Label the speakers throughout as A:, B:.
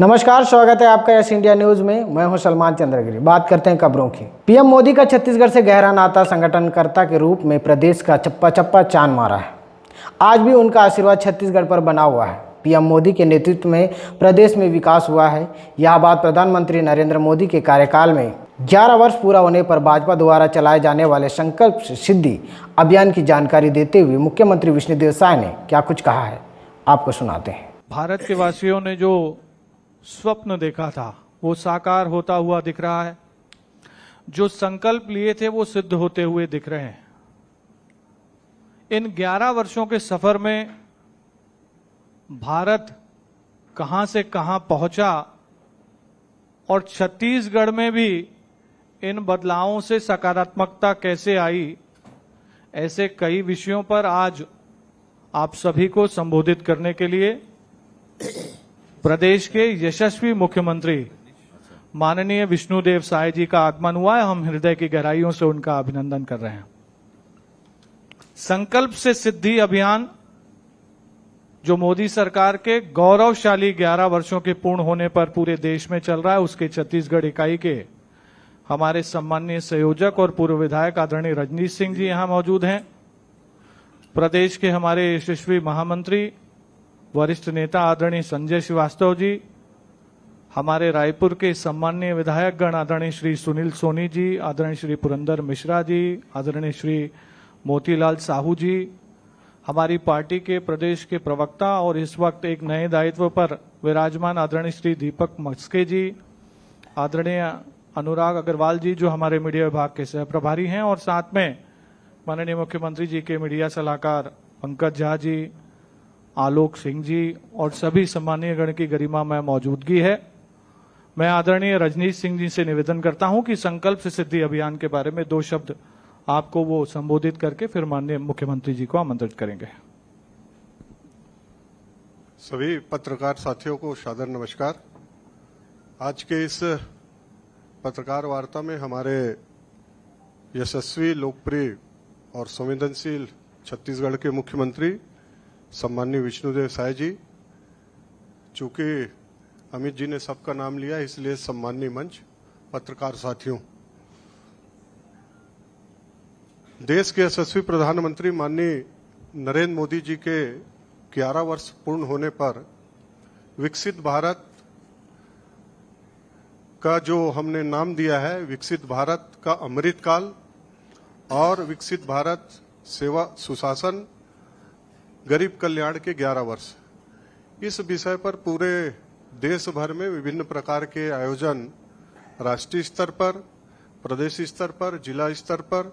A: नमस्कार, स्वागत है आपका एस इंडिया न्यूज में। मैं हूं सलमान चंद्रगिरी। बात करते हैं खबरों की। पीएम मोदी का छत्तीसगढ़ से गहरा नाता संगठनकर्ता के रूप में प्रदेश का चप्पा चप्पा चांद मारा है। आज भी उनका आशीर्वाद छत्तीसगढ़ पर बना हुआ है। पीएम मोदी के नेतृत्व में प्रदेश में विकास हुआ है। यह बात प्रधानमंत्री नरेंद्र मोदी के कार्यकाल में 11 वर्ष पूरा होने पर भाजपा द्वारा चलाए जाने वाले संकल्प सिद्धि अभियान की जानकारी देते हुए मुख्यमंत्री विष्णुदेव साय ने क्या कुछ कहा है, आपको सुनाते हैं।
B: भारत के वासियों ने जो स्वप्न देखा था वो साकार होता हुआ दिख रहा है। जो संकल्प लिए थे वो सिद्ध होते हुए दिख रहे हैं। इन 11 वर्षों के सफर में भारत कहां से कहां पहुंचा और छत्तीसगढ़ में भी इन बदलावों से सकारात्मकता कैसे आई, ऐसे कई विषयों पर आज आप सभी को संबोधित करने के लिए प्रदेश के यशस्वी मुख्यमंत्री माननीय विष्णुदेव साय जी का आगमन हुआ है। हम हृदय की गहराइयों से उनका अभिनंदन कर रहे हैं। संकल्प से सिद्धि अभियान जो मोदी सरकार के गौरवशाली 11 वर्षों के पूर्ण होने पर पूरे देश में चल रहा है, उसके छत्तीसगढ़ इकाई के हमारे सम्माननीय संयोजक और पूर्व विधायक आदरणीय रजनीश सिंह जी यहां मौजूद हैं। प्रदेश के हमारे यशस्वी महामंत्री वरिष्ठ नेता आदरणीय संजय श्रीवास्तव जी, हमारे रायपुर के सम्माननीय विधायक गण आदरणीय श्री सुनील सोनी जी, आदरणीय श्री पुरंदर मिश्रा जी, आदरणीय श्री मोतीलाल साहू जी, हमारी पार्टी के प्रदेश के प्रवक्ता और इस वक्त एक नए दायित्व पर विराजमान आदरणीय श्री दीपक मस्के जी, आदरणीय अनुराग अग्रवाल जी जो हमारे मीडिया विभाग के सह प्रभारी हैं, और साथ में माननीय मुख्यमंत्री जी के मीडिया सलाहकार पंकज झा जी, आलोक सिंह जी और सभी सम्मानीय गण की गरिमा में मौजूदगी है। मैं आदरणीय रजनीश सिंह जी से निवेदन करता हूं कि संकल्प से सिद्धि अभियान के बारे में 2 शब्द आपको वो संबोधित करके फिर माननीय मुख्यमंत्री जी को आमंत्रित करेंगे।
C: सभी पत्रकार साथियों को सादर नमस्कार। आज के इस पत्रकार वार्ता में हमारे यशस्वी, लोकप्रिय और संवेदनशील छत्तीसगढ़ के मुख्यमंत्री सम्माननीय विष्णुदेव साय जी, चूंकि अमित जी ने सबका नाम लिया इसलिए सम्माननीय मंच, पत्रकार साथियों, देश के यशस्वी प्रधानमंत्री माननीय नरेंद्र मोदी जी के 11 वर्ष पूर्ण होने पर विकसित भारत का जो हमने नाम दिया है, विकसित भारत का अमृतकाल और विकसित भारत सेवा सुशासन गरीब कल्याण के 11 वर्ष, इस विषय पर पूरे देश भर में विभिन्न प्रकार के आयोजन राष्ट्रीय स्तर पर, प्रदेश स्तर पर, जिला स्तर पर,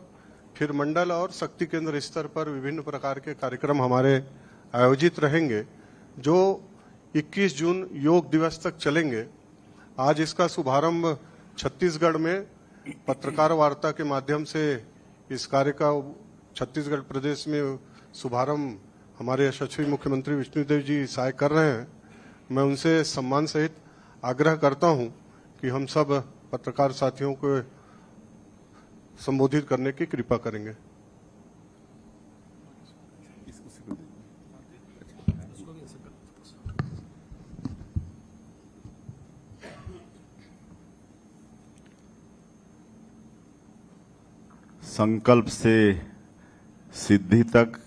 C: फिर मंडल और शक्ति केंद्र स्तर पर विभिन्न प्रकार के कार्यक्रम हमारे आयोजित रहेंगे जो 21 जून योग दिवस तक चलेंगे। आज इसका शुभारंभ छत्तीसगढ़ में पत्रकार वार्ता के माध्यम से इस कार्य का छत्तीसगढ़ प्रदेश में शुभारंभ हमारे यशस्वी मुख्यमंत्री विष्णुदेव जी साय कर रहे हैं। मैं उनसे सम्मान सहित आग्रह करता हूं कि हम सब पत्रकार साथियों को संबोधित करने की कृपा करेंगे।
D: संकल्प से सिद्धि तक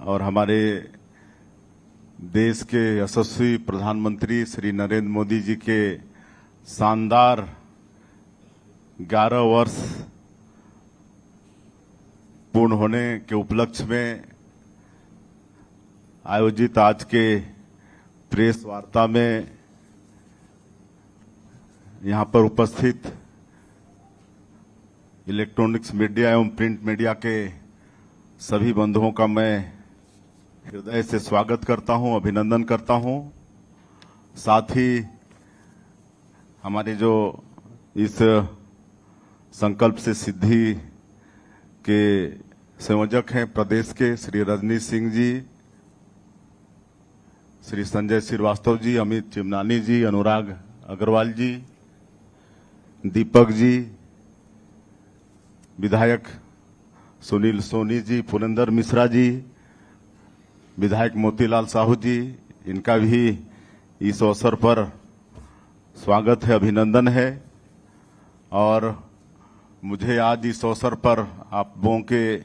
D: और हमारे देश के यशस्वी प्रधानमंत्री श्री नरेंद्र मोदी जी के शानदार 11 वर्ष पूर्ण होने के उपलक्ष्य में आयोजित आज के प्रेस वार्ता में यहां पर उपस्थित इलेक्ट्रॉनिक्स मीडिया एवं प्रिंट मीडिया के सभी बंधुओं का मैं हृदय से स्वागत करता हूं, अभिनंदन करता हूं। साथ ही हमारे जो इस संकल्प से सिद्धि के संयोजक हैं प्रदेश के श्री रजनीश सिंह जी, श्री संजय श्रीवास्तव जी, अमित चिमनानी जी, अनुराग अग्रवाल जी, दीपक जी, विधायक सुनील सोनी जी, पुरंदर मिश्रा जी, विधायक मोतीलाल साहू जी, इनका भी इस अवसर पर स्वागत है, अभिनंदन है। और मुझे आज इस अवसर पर आप लोगों के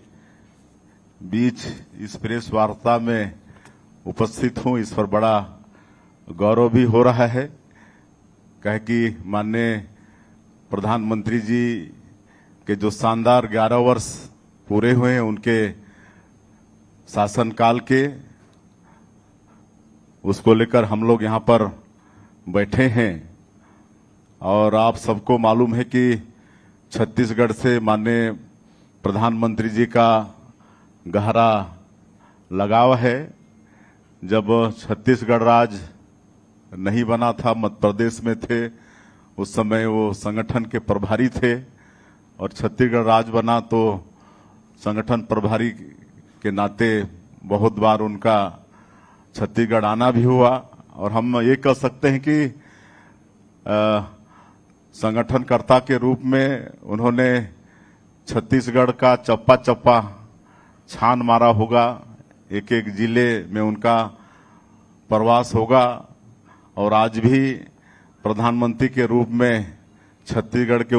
D: बीच इस प्रेस वार्ता में उपस्थित हूं, इस पर बड़ा गौरव भी हो रहा है। कह कि माननीय प्रधानमंत्री जी के जो शानदार 11 वर्ष पूरे हुए हैं, उनके शासनकाल के, उसको लेकर हम लोग यहाँ पर बैठे हैं। और आप सबको मालूम है कि छत्तीसगढ़ से माननीय प्रधानमंत्री जी का गहरा लगाव है। जब छत्तीसगढ़ राज्य नहीं बना था, मध्य प्रदेश में थे, उस समय वो संगठन के प्रभारी थे, और छत्तीसगढ़ राज्य बना तो संगठन प्रभारी के नाते बहुत बार उनका छत्तीसगढ़ आना भी हुआ। और हम ये कह सकते हैं कि संगठनकर्ता के रूप में उन्होंने छत्तीसगढ़ का चप्पा चप्पा छान मारा होगा, एक एक जिले में उनका प्रवास होगा। और आज भी प्रधानमंत्री के रूप में छत्तीसगढ़ के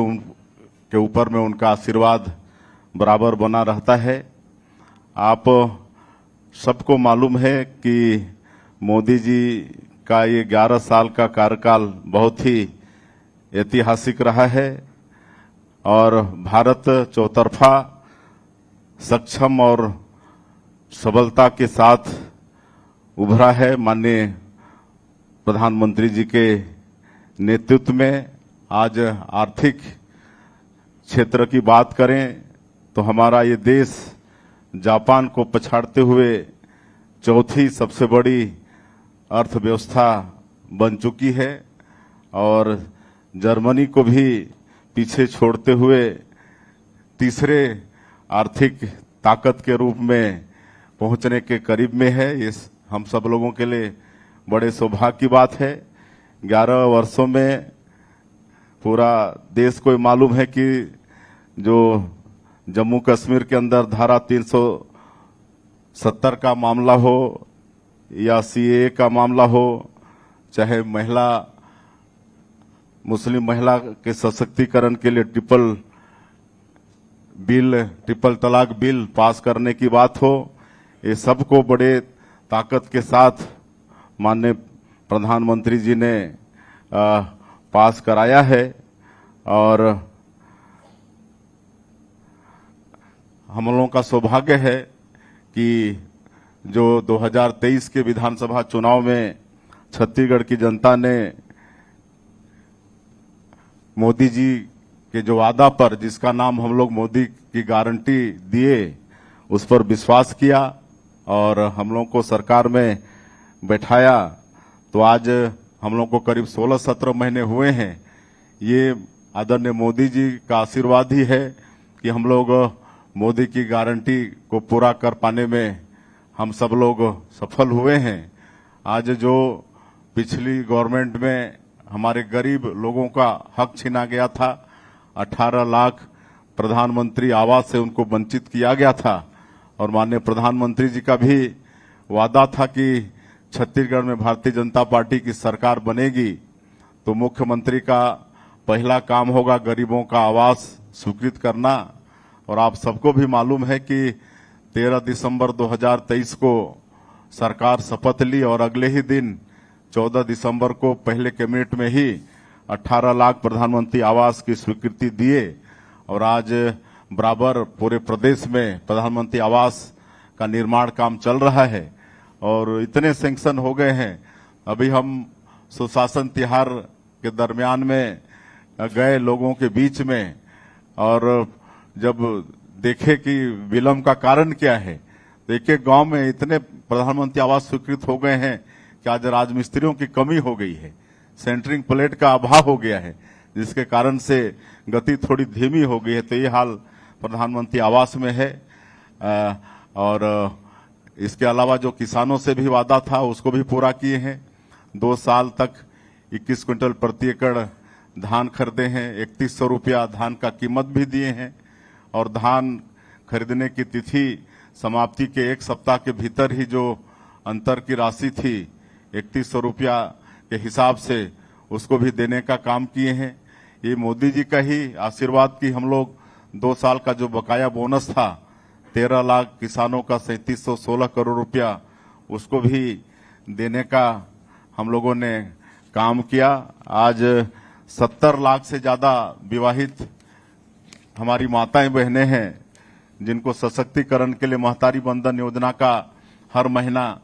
D: ऊपर में उनका आशीर्वाद बराबर बना रहता है। आप सबको मालूम है कि मोदी जी का ये 11 साल का कार्यकाल बहुत ही ऐतिहासिक रहा है, और भारत चौतरफा सक्षम और सबलता के साथ उभरा है। माननीय प्रधानमंत्री जी के नेतृत्व में आज आर्थिक क्षेत्र की बात करें तो हमारा ये देश जापान को पछाड़ते हुए चौथी सबसे बड़ी अर्थव्यवस्था बन चुकी है, और जर्मनी को भी पीछे छोड़ते हुए तीसरे आर्थिक ताकत के रूप में पहुंचने के करीब में है। ये हम सब लोगों के लिए बड़े सौभाग्य की बात है। 11 वर्षों में पूरा देश को मालूम है कि जो जम्मू कश्मीर के अंदर धारा 370 का मामला हो या सीएए का मामला हो, चाहे मुस्लिम महिला के सशक्तिकरण के लिए ट्रिपल तलाक बिल पास करने की बात हो, ये सबको बड़े ताकत के साथ माननीय प्रधानमंत्री जी ने पास कराया है। और हम लोगों का सौभाग्य है कि जो 2023 के विधानसभा चुनाव में छत्तीसगढ़ की जनता ने मोदी जी के जो वादा पर, जिसका नाम हम लोग मोदी की गारंटी दिए, उस पर विश्वास किया और हम लोगों को सरकार में बैठाया। तो आज हम लोग को करीब 16-17 महीने हुए हैं। ये आदरणीय मोदी जी का आशीर्वाद ही है कि हम लोग मोदी की गारंटी को पूरा कर पाने में हम सब लोग सफल हुए हैं। आज जो पिछली गवर्नमेंट में हमारे गरीब लोगों का हक छीना गया था, 18 लाख प्रधानमंत्री आवास से उनको वंचित किया गया था, और माननीय प्रधानमंत्री जी का भी वादा था कि छत्तीसगढ़ में भारतीय जनता पार्टी की सरकार बनेगी तो मुख्यमंत्री का पहला काम होगा गरीबों का आवास स्वीकृत करना। और आप सबको भी मालूम है कि 13 दिसंबर 2023 को सरकार शपथ ली और अगले ही दिन 14 दिसंबर को पहले कैबिनेट में ही 18 लाख प्रधानमंत्री आवास की स्वीकृति दिए। और आज बराबर पूरे प्रदेश में प्रधानमंत्री आवास का निर्माण काम चल रहा है और इतने सैंक्शन हो गए हैं। अभी हम सुशासन तिहार के दरमियान में गए लोगों के बीच में, और जब देखे कि विलंब का कारण क्या है, तो एक एक गांव में इतने प्रधानमंत्री आवास स्वीकृत हो गए हैं कि आज राजमिस्त्रियों की कमी हो गई है, सेंटरिंग प्लेट का अभाव हो गया है, जिसके कारण से गति थोड़ी धीमी हो गई है। तो ये हाल प्रधानमंत्री आवास में है। और इसके अलावा जो किसानों से भी वादा था उसको भी पूरा किए हैं। 2 साल तक 21 क्विंटल प्रति एकड़ धान खरीदे हैं, 3100 रुपया धान का कीमत भी दिए हैं, और धान खरीदने की तिथि समाप्ति के 1 सप्ताह के भीतर ही जो अंतर की राशि थी 3100 रुपया के हिसाब से उसको भी देने का काम किए हैं। ये मोदी जी का ही आशीर्वाद की हम लोग 2 साल का जो बकाया बोनस था 13 लाख किसानों का 3716 करोड़ रुपया, उसको भी देने का हम लोगों ने काम किया। आज 70 लाख से ज्यादा विवाहित हमारी माताएं बहनें हैं जिनको सशक्तिकरण के लिए महतारी बंधन योजना का हर महीना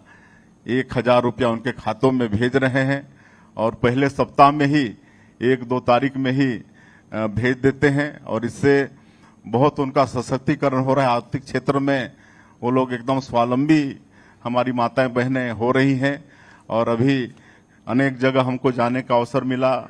D: 1000 रुपया उनके खातों में भेज रहे हैं और पहले सप्ताह में ही 1-2 तारीख में ही भेज देते हैं और इससे बहुत उनका सशक्तिकरण हो रहा है। आर्थिक क्षेत्र में वो लोग एकदम स्वावलंबी हमारी माताएं बहनें हो रही हैं और अभी अनेक जगह हमको जाने का अवसर मिला,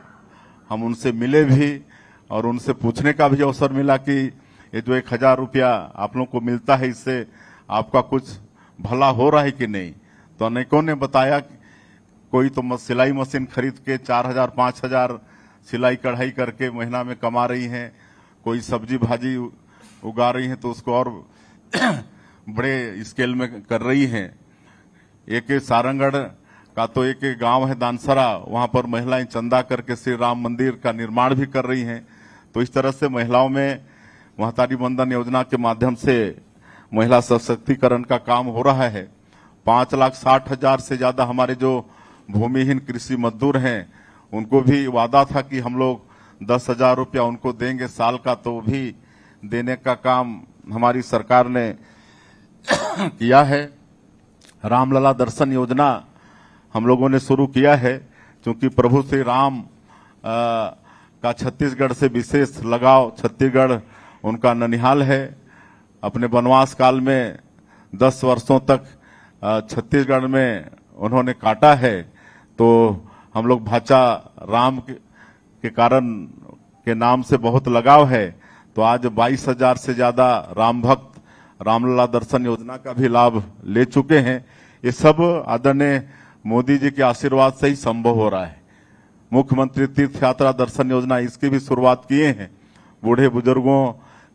D: हम उनसे मिले भी और उनसे पूछने का भी अवसर मिला कि ये जो 1000 रुपया आप लोग को मिलता है इससे आपका कुछ भला हो रहा है कि नहीं। तो अनेकों ने बताया कोई तो सिलाई मशीन खरीद के 4000-5000 सिलाई कढ़ाई करके महीना में कमा रही हैं, कोई सब्जी भाजी उगा रही हैं तो उसको और बड़े स्केल में कर रही हैं। एक सारंगढ़ का तो एक गांव है दानसरा, वहां पर महिलाएं चंदा करके श्री राम मंदिर का निर्माण भी कर रही हैं। तो इस तरह से महिलाओं में महतारी बंधन योजना के माध्यम से महिला सशक्तिकरण का काम हो रहा है। 5,60,000 से ज्यादा हमारे जो भूमिहीन कृषि मजदूर हैं उनको भी वादा था कि हम लोग 10,000 रुपया उनको देंगे साल का, तो भी देने का काम हमारी सरकार ने किया है। रामलला दर्शन योजना हम लोगों ने शुरू किया है क्योंकि प्रभु श्री राम का छत्तीसगढ़ से विशेष लगाव, छत्तीसगढ़ उनका ननिहाल है। अपने वनवास काल में 10 वर्षों तक छत्तीसगढ़ में उन्होंने काटा है, तो हम लोग भाचा राम के कारण के नाम से बहुत लगाव है। तो आज 22,000 से ज्यादा राम भक्त रामलला दर्शन योजना का भी लाभ ले चुके हैं। ये सब आदरणीय मोदी जी के आशीर्वाद से ही संभव हो रहा है। मुख्यमंत्री तीर्थ यात्रा दर्शन योजना इसकी भी शुरुआत किए हैं। बूढ़े बुजुर्गों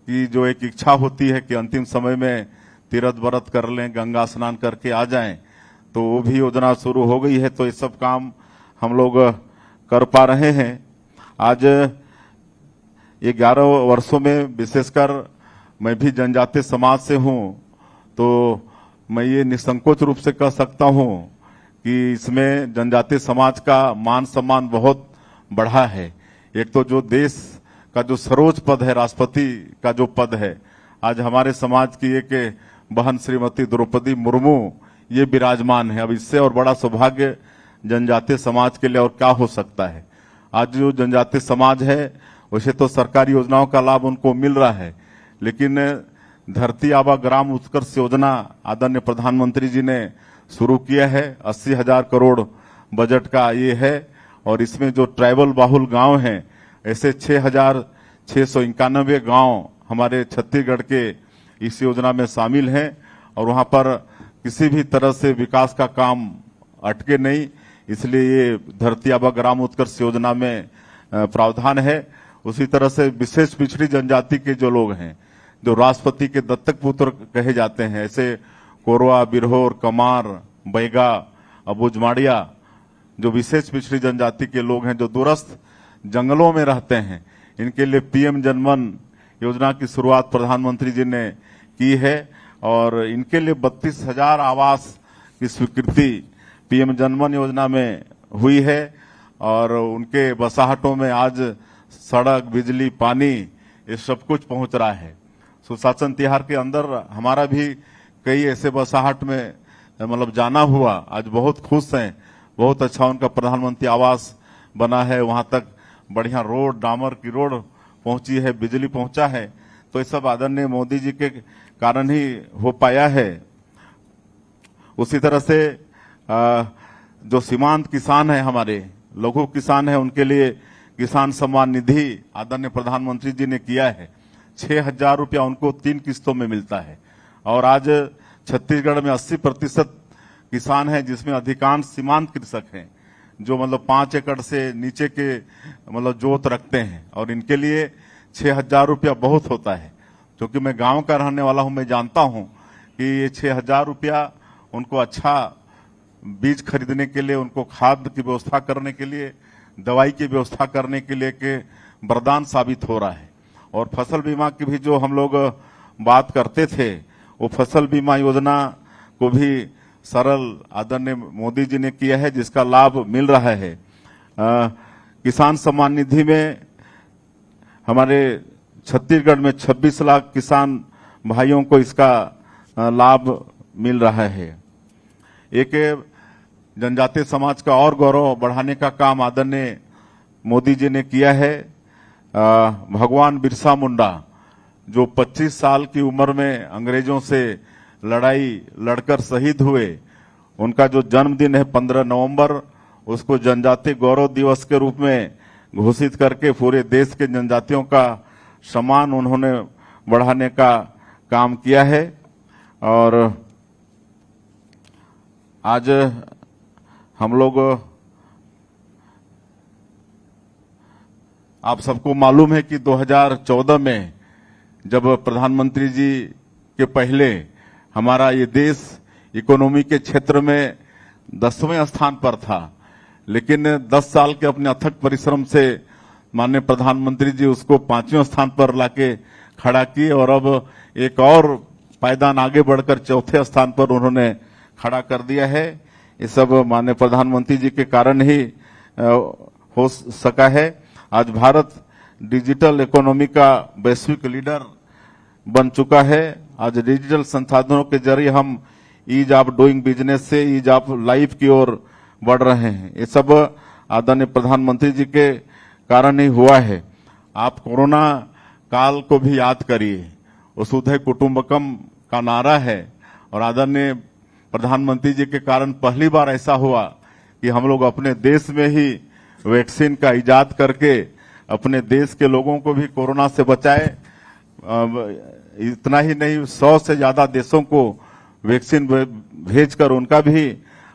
D: की जो एक इच्छा होती है कि अंतिम समय में तीर्थ व्रत कर लें, गंगा स्नान करके आ जाएं, तो वो भी योजना शुरू हो गई है। तो ये सब काम हम लोग कर पा रहे हैं। आज ये 11 वर्षों में विशेषकर मैं भी जनजातीय समाज से हूं, तो मैं ये निसंकोच रूप से कह सकता हूं कि इसमें जनजातीय समाज का मान सम्मान बहुत बढ़ा है। एक तो जो देश का जो सर्वोच्च पद है, राष्ट्रपति का जो पद है, आज हमारे समाज की एक बहन श्रीमती द्रौपदी मुर्मू ये विराजमान है। अब इससे और बड़ा सौभाग्य जनजातीय समाज के लिए और क्या हो सकता है। आज जो जनजातीय समाज है वैसे तो सरकारी योजनाओं का लाभ उनको मिल रहा है, लेकिन धरती आबा ग्राम उत्कर्ष योजना आदरणीय प्रधानमंत्री जी ने शुरू किया है। 80,000 करोड़ बजट का ये है और इसमें जो ट्राइबल बाहुल गांव हैं, ऐसे 6,691 गांव हमारे छत्तीसगढ़ के इस योजना में शामिल हैं और वहां पर किसी भी तरह से विकास का काम अटके नहीं, इसलिए ये धरती आबा ग्राम उत्कर्ष योजना में प्रावधान है। उसी तरह से विशेष पिछड़ी जनजाति के जो लोग हैं, जो राष्ट्रपति के दत्तक पुत्र कहे जाते हैं, ऐसे कोरवा, बिरहोर, कमार, बैगा, अबुजमाड़िया, जो विशेष पिछड़ी जनजाति के लोग हैं जो दूरस्थ जंगलों में रहते हैं, इनके लिए पीएम जनमन योजना की शुरुआत प्रधानमंत्री जी ने की है और इनके लिए 32,000 आवास की स्वीकृति पीएम जनमन योजना में हुई है और उनके बसाहटों में आज सड़क, बिजली, पानी ये सब कुछ पहुंच रहा है। सुशासन तिहार के अंदर हमारा भी कई ऐसे बसाहट में मतलब जाना हुआ, आज बहुत खुश हैं। बहुत अच्छा उनका प्रधानमंत्री आवास बना है, वहां तक बढ़िया रोड, डामर की रोड पहुंची है, बिजली पहुंचा है। तो ये सब आदरणीय मोदी जी के कारण ही हो पाया है। उसी तरह से जो सीमांत किसान है, हमारे लघु किसान है, उनके लिए किसान सम्मान निधि आदरणीय प्रधानमंत्री जी ने किया है। 6,000 रुपया उनको 3 किस्तों में मिलता है और आज छत्तीसगढ़ में 80% किसान हैं जिसमें अधिकांश सीमांत कृषक हैं, जो मतलब 5 एकड़ से नीचे के मतलब जोत रखते हैं और इनके लिए 6,000 रुपया बहुत होता है। क्योंकि मैं गांव का रहने वाला हूं, मैं जानता हूं कि ये 6,000 रुपया उनको अच्छा बीज खरीदने के लिए, उनको खाद की व्यवस्था करने के लिए, दवाई की व्यवस्था करने के लिए के वरदान साबित हो रहा है। और फसल बीमा की भी जो हम लोग बात करते थे, वो फसल बीमा योजना को भी सरल आदरणीय मोदी जी ने किया है, जिसका लाभ मिल रहा है। किसान सम्मान निधि में हमारे छत्तीसगढ़ में 26 लाख किसान भाइयों को इसका लाभ मिल रहा है। एक जनजातीय समाज का और गौरव बढ़ाने का काम आदरणीय मोदी जी ने किया है। भगवान बिरसा मुंडा जो 25 साल की उम्र में अंग्रेजों से लड़ाई लड़कर शहीद हुए, उनका जो जन्मदिन है 15 नवंबर, उसको जनजातीय गौरव दिवस के रूप में घोषित करके पूरे देश के जनजातियों का सम्मान उन्होंने बढ़ाने का काम किया है। और आज हम लोग, आप सबको मालूम है कि 2014 में जब प्रधानमंत्री जी के पहले हमारा ये देश इकोनॉमी के क्षेत्र में 10वें स्थान पर था, लेकिन 10 साल के अपने अथक परिश्रम से माननीय प्रधानमंत्री जी उसको 5वें स्थान पर लाके खड़ा किए और अब एक और पायदान आगे बढ़कर 4थे स्थान पर उन्होंने खड़ा कर दिया है। ये सब माननीय प्रधानमंत्री जी के कारण ही हो सका है। आज भारत डिजिटल इकोनॉमी का वैश्विक लीडर बन चुका है। आज डिजिटल संसाधनों के जरिए हम ईज ऑफ डूइंग बिजनेस से ईज ऑफ लाइफ की ओर बढ़ रहे हैं। ये सब आदरणीय प्रधानमंत्री जी के कारण ही हुआ है। आप कोरोना काल को भी याद करिए, वसुधैव कुटुंबकम का नारा है और आदरणीय प्रधानमंत्री जी के कारण पहली बार ऐसा हुआ कि हम लोग अपने देश में ही वैक्सीन का इजाद करके अपने देश के लोगों को भी कोरोना से बचाए। इतना ही नहीं, 100 से ज्यादा देशों को वैक्सीन भेजकर उनका भी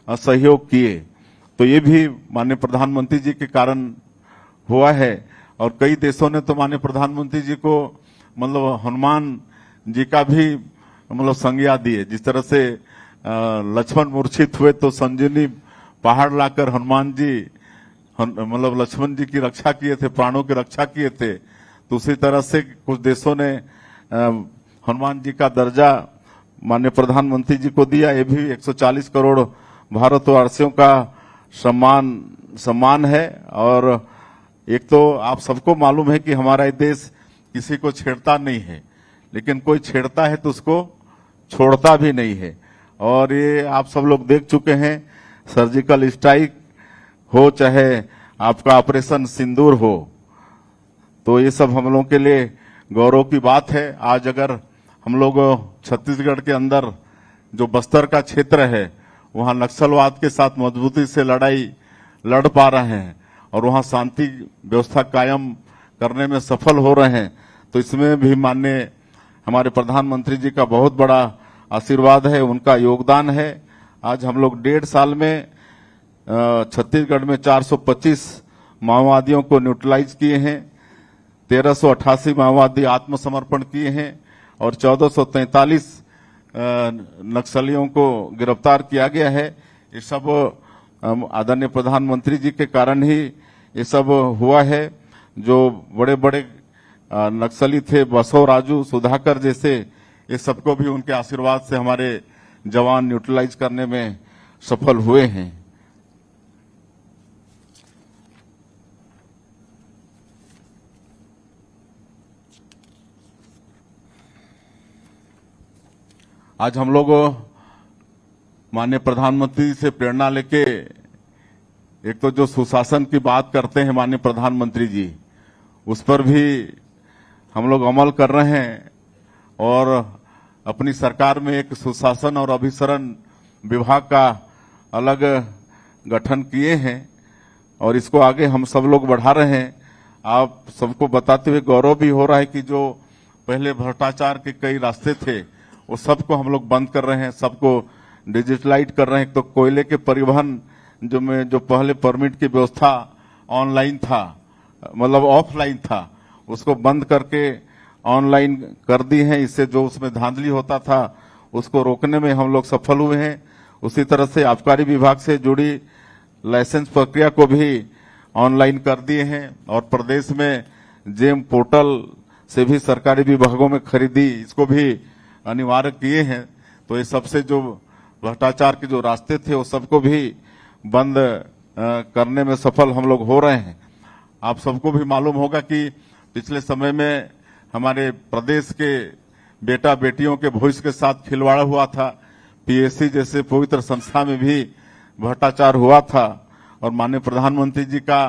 D: सहयोग किए। तो ये भी माननीय प्रधानमंत्री जी के कारण हुआ है। और कई देशों ने तो माननीय प्रधानमंत्री जी को मतलब हनुमान जी का भी मतलब संज्ञा दिए। जिस तरह से लक्ष्मण मूर्छित हुए तो संजीवनी पहाड़ लाकर हनुमान जी मतलब लक्ष्मण जी की रक्षा किए थे, प्राणों की रक्षा किए थे। तो उसी तरह से कुछ देशों ने हनुमान जी का दर्जा माननीय प्रधानमंत्री जी को दिया। ये भी 140 करोड़ भारतवासियों का सम्मान है। और एक तो आप सबको मालूम है कि हमारा देश किसी को छेड़ता नहीं है, लेकिन कोई छेड़ता है तो उसको छोड़ता भी नहीं है। और ये आप सब लोग देख चुके हैं, सर्जिकल स्ट्राइक हो चाहे आपका ऑपरेशन सिंदूर हो, तो ये सब हम लोगों के लिए गौरव की बात है। आज अगर हम लोग छत्तीसगढ़ के अंदर जो बस्तर का क्षेत्र है, वहां नक्सलवाद के साथ मजबूती से लड़ाई लड़ पा रहे हैं और वहां शांति व्यवस्था कायम करने में सफल हो रहे हैं, तो इसमें भी माननीय हमारे प्रधानमंत्री जी का बहुत बड़ा आशीर्वाद है, उनका योगदान है। आज हम लोग 1.5 साल में छत्तीसगढ़ में 425 माओवादियों को न्यूट्रलाइज किए हैं, 1388 माओवादी आत्मसमर्पण किए हैं और 1443 नक्सलियों को गिरफ्तार किया गया है। ये सब आदरणीय प्रधानमंत्री जी के कारण ही ये सब हुआ है। जो बड़े बड़े नक्सली थे, बसव राजू, सुधाकर जैसे, ये सबको भी उनके आशीर्वाद से हमारे जवान न्यूट्रलाइज करने में सफल हुए हैं। आज हम लोग माननीय प्रधानमंत्री से प्रेरणा लेके एक तो जो सुशासन की बात करते हैं माननीय प्रधानमंत्री जी, उस पर भी हम लोग अमल कर रहे हैं और अपनी सरकार में एक सुशासन और अभिसरण विभाग का अलग गठन किए हैं और इसको आगे हम सब लोग बढ़ा रहे हैं। आप सबको बताते हुए गौरव भी हो रहा है कि जो पहले भ्रष्टाचार के कई रास्ते थे वो सबको हम लोग बंद कर रहे हैं, सबको डिजिटलाइज कर रहे हैं। तो कोयले के परिवहन जो पहले परमिट की व्यवस्था ऑनलाइन था, मतलब ऑफलाइन था, उसको बंद करके ऑनलाइन कर दी है। इससे जो उसमें धांधली होता था उसको रोकने में हम लोग सफल हुए हैं। उसी तरह से आबकारी विभाग से जुड़ी लाइसेंस प्रक्रिया को भी ऑनलाइन कर दिए हैं और प्रदेश में जेम पोर्टल से भी सरकारी विभागों में खरीदी इसको भी अनिवार्य किए हैं। तो ये सबसे जो भ्रष्टाचार के जो रास्ते थे वो सबको भी बंद करने में सफल हम लोग हो रहे हैं। आप सबको भी मालूम होगा कि पिछले समय में हमारे प्रदेश के बेटा बेटियों के भविष्य के साथ खिलवाड़ हुआ था। पीएससी जैसे पवित्र संस्था में भी भ्रष्टाचार हुआ था और माननीय प्रधानमंत्री जी का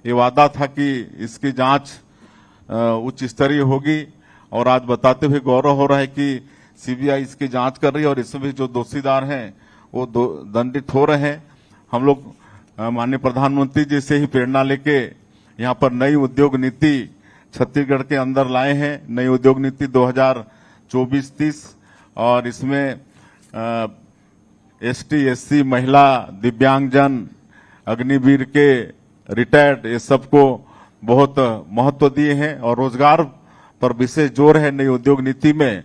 D: ये वादा था कि इसकी जांच उच्च स्तरीय होगी और आज बताते हुए गौरव हो रहा है कि सीबीआई इसकी जांच कर रही है और इसमें भी जो दोषीदार हैं वो दंडित हो रहे हैं। हम लोग माननीय प्रधानमंत्री जी से ही प्रेरणा लेके यहाँ पर नई उद्योग नीति छत्तीसगढ़ के अंदर लाए हैं, नई उद्योग नीति 2024-30 और इसमें एसटी एससी महिला दिव्यांगजन अग्निवीर के रिटायर्ड ये सबको बहुत महत्व दिए हैं और रोजगार पर विशेष जोर है। नई उद्योग नीति में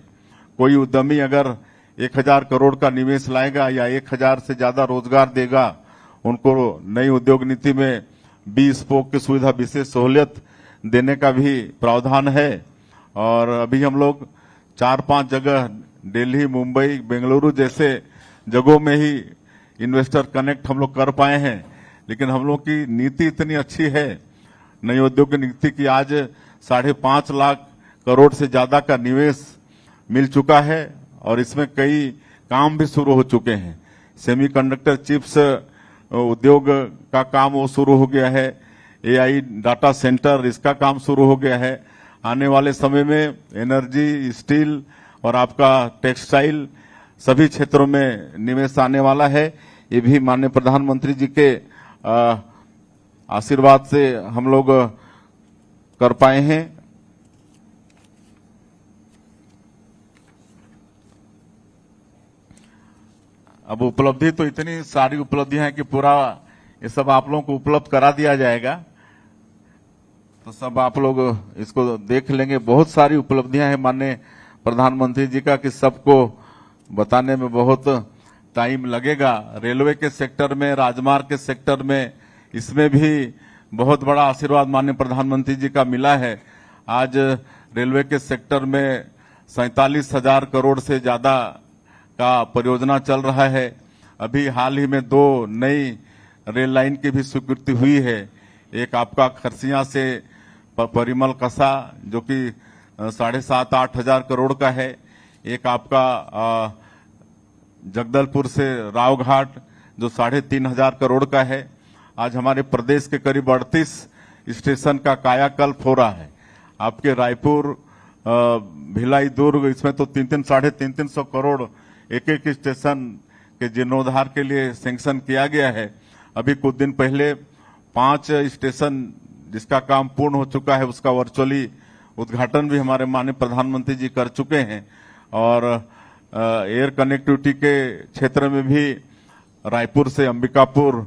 D: कोई उद्यमी अगर 1000 करोड़ का निवेश लाएगा या 1000 से ज्यादा रोजगार देगा, उनको नई उद्योग नीति में 20 स्पोक की सुविधा विशेष सहूलियत देने का भी प्रावधान है। और अभी हम लोग 4-5 जगह दिल्ली, मुंबई, बेंगलुरु जैसे जगहों में ही इन्वेस्टर कनेक्ट हम लोग कर पाए हैं। लेकिन हम लोग की नीति इतनी अच्छी है नई उद्योग नीति की, आज 5.5 लाख करोड़ से ज्यादा का निवेश मिल चुका है और इसमें कई काम भी शुरू हो चुके हैं। सेमीकंडक्टर चिप्स उद्योग का काम वो शुरू हो गया है, एआई डाटा सेंटर इसका काम शुरू हो गया है। आने वाले समय में एनर्जी, स्टील और आपका टेक्सटाइल सभी क्षेत्रों में निवेश आने वाला है। ये भी माननीय प्रधानमंत्री जी के आशीर्वाद से हम लोग कर पाए हैं। अब उपलब्धि तो इतनी सारी उपलब्धियां हैं कि पूरा ये सब आप लोगों को उपलब्ध करा दिया जाएगा, तो सब आप लोग इसको देख लेंगे। बहुत सारी उपलब्धियां हैं माननीय प्रधानमंत्री जी का कि सबको बताने में बहुत टाइम लगेगा। रेलवे के सेक्टर में, राजमार्ग के सेक्टर में, इसमें भी बहुत बड़ा आशीर्वाद माननीय प्रधानमंत्री जी का मिला है। आज रेलवे के सेक्टर में 47,000 करोड़ से ज्यादा का परियोजना चल रहा है। अभी हाल ही में 2 नई रेल लाइन की भी स्वीकृति हुई है। एक आपका खरसिया से परिमल कसा जो कि 7,500-8 हजार करोड़ का है। एक आपका जगदलपुर से रावघाट जो 3,500 करोड़ का है। आज हमारे प्रदेश के करीब 38 स्टेशन का कायाकल्प हो रहा है। आपके रायपुर, भिलाई, दुर्ग इसमें तो 300-350 करोड़ एक स्टेशन के जीर्णोद्धार के लिए सैंक्शन किया गया है। अभी कुछ दिन पहले 5 स्टेशन जिसका काम पूर्ण हो चुका है उसका वर्चुअली उद्घाटन भी हमारे माननीय प्रधानमंत्री जी कर चुके हैं। और एयर कनेक्टिविटी के क्षेत्र में भी रायपुर से अंबिकापुर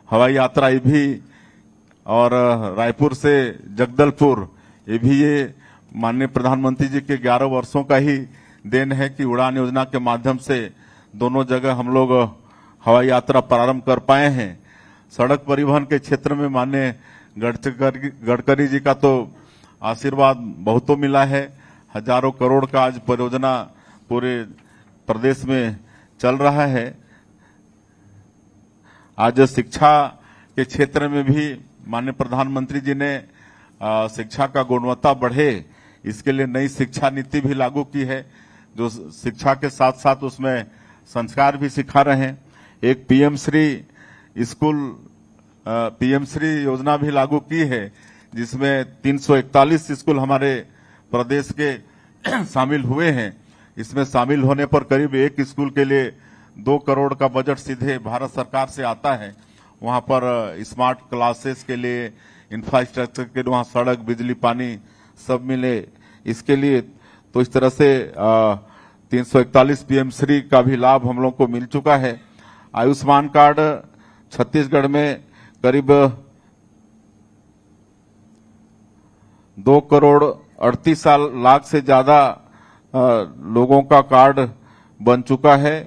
D: हवाई यात्रा ये भी और रायपुर से जगदलपुर ये भी ये माननीय प्रधानमंत्री जी के 11 वर्षों का ही देन है कि उड़ान योजना के माध्यम से दोनों जगह हम लोग हवाई यात्रा प्रारंभ कर पाए हैं। सड़क परिवहन के क्षेत्र में माननीय गडकरी जी का तो आशीर्वाद बहुतों मिला है। हजारों करोड़ का आज परियोजना पूरे प्रदेश में चल रहा है। आज शिक्षा के क्षेत्र में भी माननीय प्रधानमंत्री जी ने शिक्षा का गुणवत्ता बढ़े इसके लिए नई शिक्षा नीति भी लागू की है, जो शिक्षा के साथ साथ उसमें संस्कार भी सिखा रहे हैं। एक पीएम श्री योजना भी लागू की है जिसमें 341 स्कूल हमारे प्रदेश के शामिल हुए हैं। इसमें शामिल होने पर करीब एक स्कूल के लिए 2 करोड़ का बजट सीधे भारत सरकार से आता है। वहां पर स्मार्ट क्लासेस के लिए, इंफ्रास्ट्रक्चर के लिए वहां सड़क, बिजली, पानी सब मिले इसके लिए। तो इस तरह से 341 पीएम श्री का भी लाभ हम लोग को मिल चुका है। आयुष्मान कार्ड छत्तीसगढ़ में करीब 2 करोड़ 38 लाख से ज्यादा लोगों का कार्ड बन चुका है।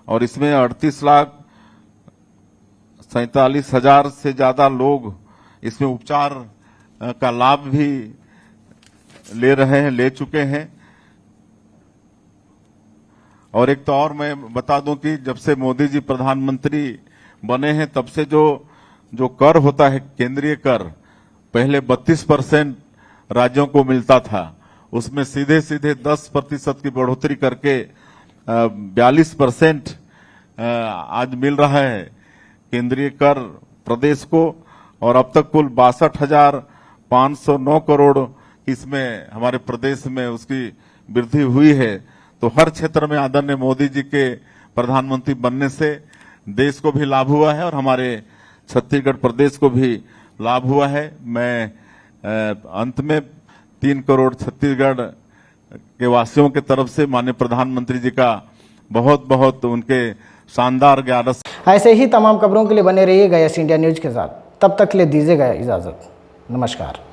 D: और इसमें 38,47,000 से ज्यादा लोग इसमें उपचार का लाभ भी ले रहे हैं, ले चुके हैं। और एक तो और मैं बता दूं कि जब से मोदी जी प्रधानमंत्री बने हैं तब से जो कर होता है, केंद्रीय कर, पहले 32% राज्यों को मिलता था, उसमें सीधे सीधे 10% की बढ़ोतरी करके 42% आज मिल रहा है केंद्रीय कर प्रदेश को। और अब तक कुल 62,509 करोड़ इसमें हमारे प्रदेश में उसकी वृद्धि हुई है। तो हर क्षेत्र में आदरणीय मोदी जी के प्रधानमंत्री बनने से देश को भी लाभ हुआ है और हमारे छत्तीसगढ़ प्रदेश को भी लाभ हुआ है। मैं अंत में 3 करोड़ छत्तीसगढ़ के वासियों के तरफ से माननीय प्रधानमंत्री जी का बहुत बहुत उनके शानदार 11
A: ऐसे ही तमाम खबरों के लिए बने रहिएगा यस इंडिया न्यूज के साथ। तब तक के लिए दीजिएगा इजाज़त। नमस्कार।